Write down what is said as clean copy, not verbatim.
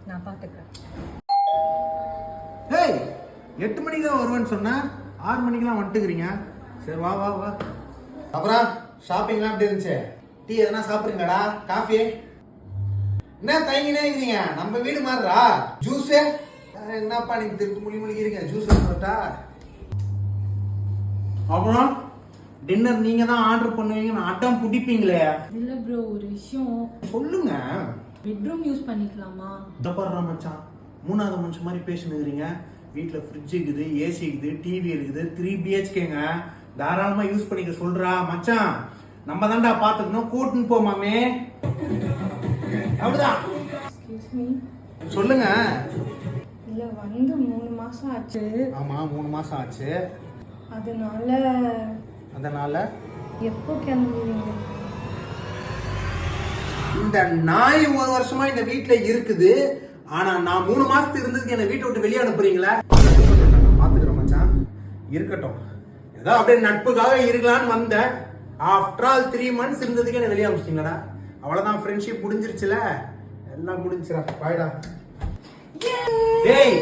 நான் பாத்துக்கிறேன். ஏய் 8 மணிக்கு தான் வருவேன்னு சொன்னா 6 மணிக்கெல்லாம் வந்துட்டுக்கிறீங்க. சரி வா வா வா. அப்புறம் ஷாப்பிங்லாம் எப்படி இருந்துச்சு? டீ எதனா சாப்பிடுங்கடா? காஃபி? என்ன தயங்கினே இருக்கிறீங்க? நம்ம வீடு மாதிரிடா. ஜூஸ் என்னப்பா நீங்க திருப்பி முழிக்கிறீங்க? ஜூஸ் போட்டா அப்புறம் டின்னர் நீங்க தான் ஆர்டர் பண்ணுவீங்கன்னு அட்டம் பிடிப்பீங்களே. இல்ல ப்ரோ, ஒரு விஷயம் சொல்லுங்க. பெட்ரூம் யூஸ் பண்ணிக்கலாமா? இதப்பாடுறா மச்சான், மூணாவது மனுஷன் மாதிரி பேசினுக்கிறீங்க. வீட்டுல ஃப்ரிட்ஜ் இருக்குது, ஏசி இருக்குது, டிவி இருக்குது, 3 BHKங்க. தாராளமா யூஸ் பண்ணிக்க சொல்றா மச்சான். நம்ம தான்டா பாத்துக்கணும். கூட்டுன்னு போமாமே. அப்படிதான். Excuse me. சொல்லுங்க. இல்ல வந்து 3 மாசம் ஆச்சு. ஆமா 3 மாசம் ஆச்சு. அதனால எப்போ கிளம்புவீங்க? இந்த நாய் 1 வருஷமா இந்த வீட்டுல இருக்குது. ஆனா நான் 3 மாசத்துக்கு இருந்ததுக்கு என்ன வீட்டை விட்டு வெளியே அனுப்புறீங்களா? பாத்துக்கிறேன் மச்சான், இருக்கட்டும். ஏதோ அப்படியே நட்புக்காக இருக்கலான்னு வந்தேன். ஆஃப்டர் ஆல் 3 months இருந்ததுக்கு என்ன வெளியே அனுப்பிச்சிட்டீங்களா? அவ்வளவுதான், ஃப்ரெண்ட்ஷிப் முடிஞ்சிருச்சுல. எல்லாம் முடிஞ்சிடா. பாய்டா. டேய்